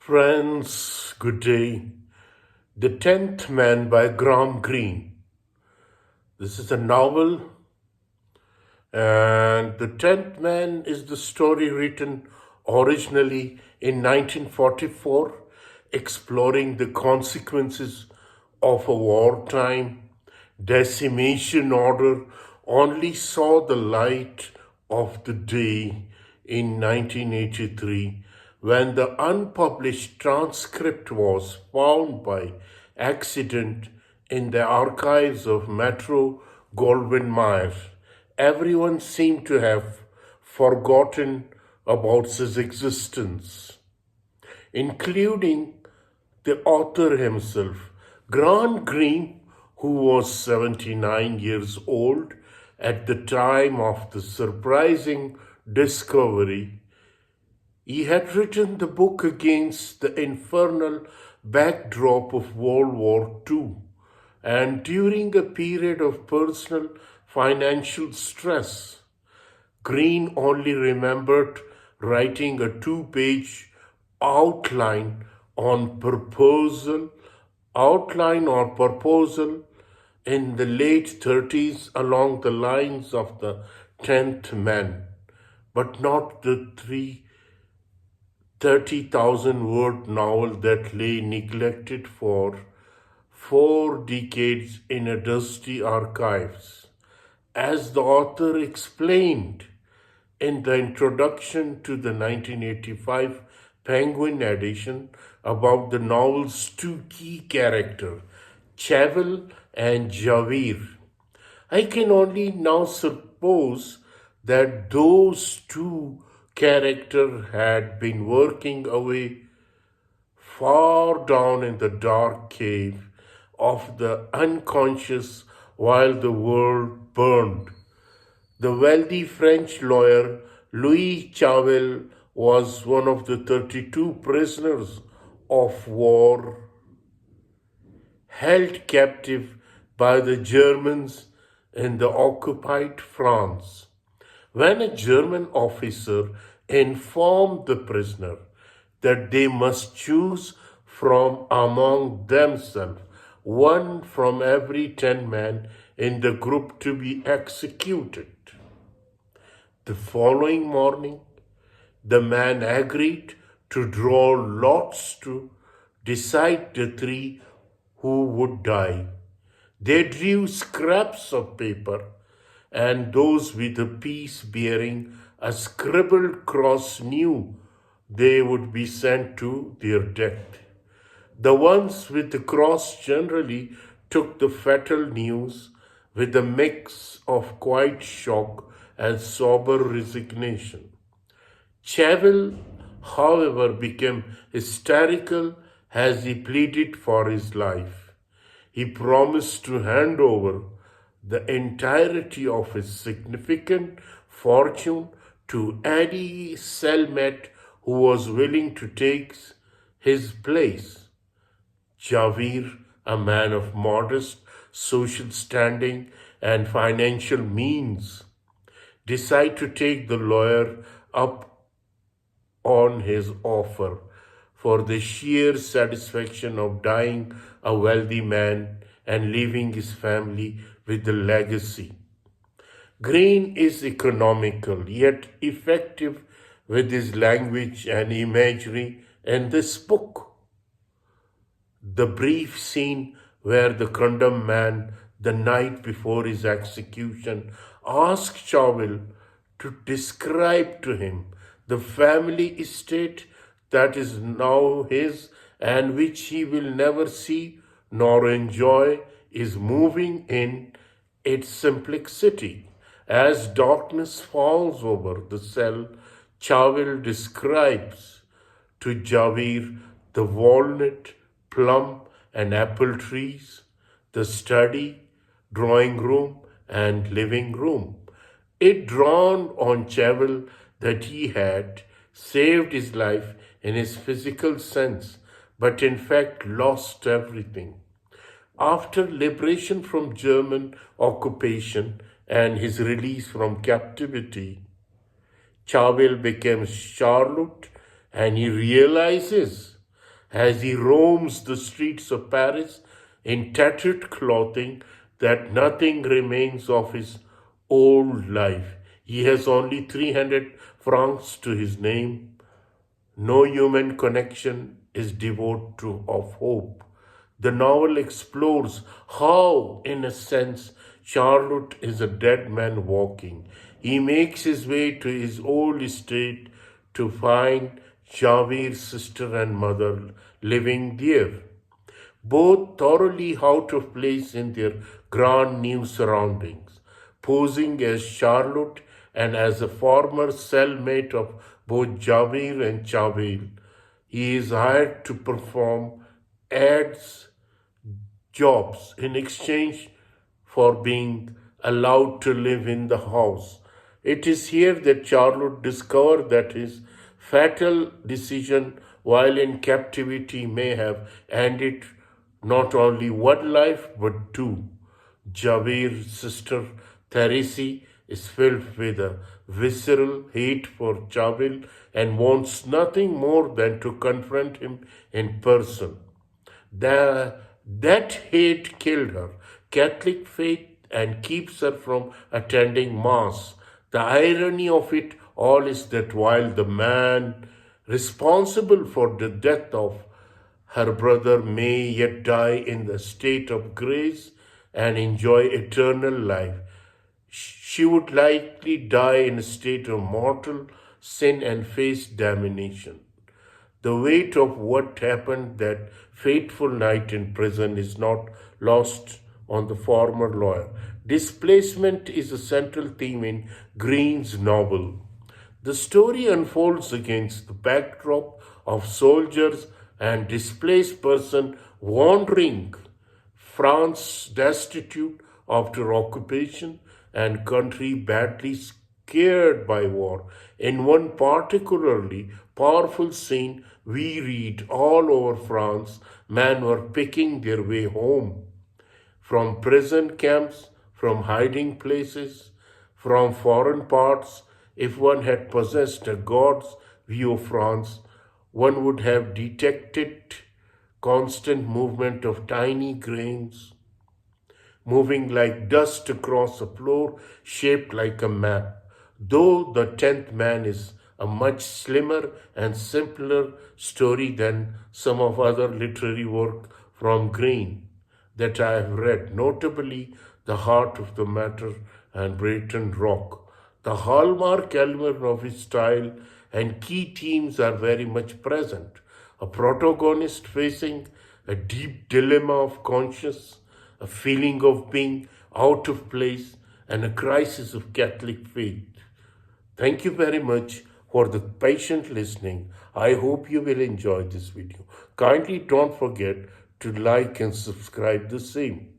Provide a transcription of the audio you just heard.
Friends, good day. The Tenth Man by Graham Greene. This is a novel, and The Tenth Man is the story written originally in 1944, exploring the consequences of a wartime decimation order only saw the light of the day in 1983 when the unpublished transcript was found by accident in the archives of Metro Goldwyn Mayer. Everyone seemed to have forgotten about his existence, including the author himself. Graham Greene, who was 79 years old at the time of the surprising discovery, he had written the book against the infernal backdrop of World War II and during a period of personal financial stress. Green only remembered writing a two-page outline or proposal in the late 30s along the lines of the 10th Man, but not the 30,000-word novel that lay neglected for 4 decades in a dusty archives. As the author explained in the introduction to the 1985 Penguin edition about the novel's two key characters, Chavil and Javir, I can only now suppose that those two characters had been working away far down in the dark cave of the unconscious while the world burned. The wealthy French lawyer Louis Chavil was one of the 32 prisoners of war held captive by the Germans in the occupied France. When a German officer informed the prisoner that they must choose from among themselves one from every 10 men in the group to be executed. The following morning, the man agreed to draw lots to decide the three who would die. They drew scraps of paper, and those with a piece bearing a scribbled cross knew they would be sent to their death. The ones with the cross generally took the fatal news with a mix of quiet shock and sober resignation. Chavil, however, became hysterical as he pleaded for his life. He promised to hand over the entirety of his significant fortune to any cellmate who was willing to take his place. Javir, a man of modest social standing and financial means, decided to take the lawyer up on his offer for the sheer satisfaction of dying a wealthy man and leaving his family with a legacy. Green is economical yet effective with his language and imagery in this book. The brief scene where the condemned man, the night before his execution, asked Chavil to describe to him the family estate that is now his and which he will never see nor enjoy is moving in its simplicity. As darkness falls over the cell, Chavil describes to Javir the walnut, plum, and apple trees, the study, drawing room, and living room. It dawned on Chavil that he had saved his life in his physical sense, but in fact lost everything. After liberation from German occupation and his release from captivity, Chavil became Charlotte and he realizes as he roams the streets of Paris in tattered clothing that nothing remains of his old life. He has only 300 francs to his name. No human connection is devoid of hope. The novel explores how, in a sense, Charlotte is a dead man walking. He makes his way to his old estate to find Javir's sister and mother living there, both thoroughly out of place in their grand new surroundings. Posing as Charlotte and as a former cellmate of both Javir and Chavil, he is hired to perform ads jobs in exchange for being allowed to live in the house. It is here that Charlotte discovered that his fatal decision while in captivity may have ended not only one life but two. Javir's sister Therese is filled with a visceral hate for Chavil and wants nothing more than to confront him in person. That hate killed her Catholic faith and keeps her from attending Mass. The irony of it all is that while the man responsible for the death of her brother may yet die in the state of grace and enjoy eternal life, she would likely die in a state of mortal sin and face damnation. The weight of what happened that fateful night in prison is not lost on the former lawyer. Displacement is a central theme in Greene's novel. The story unfolds against the backdrop of soldiers and displaced persons wandering France destitute after occupation and country badly scared by war. In one particularly powerful scene, we read all over France, men were picking their way home from prison camps, from hiding places, from foreign parts. If one had possessed a God's view of France, one would have detected constant movement of tiny grains moving like dust across a floor shaped like a map. Though the 10th man is a much slimmer and simpler story than some of other literary work from Green that I have read, notably The Heart of the Matter and Brayton Rock. The hallmark element of his style and key themes are very much present. A protagonist facing a deep dilemma of conscience, a feeling of being out of place, and a crisis of Catholic faith. Thank you very much for the patient listening. I hope you will enjoy this video. Kindly don't forget to like and subscribe the same.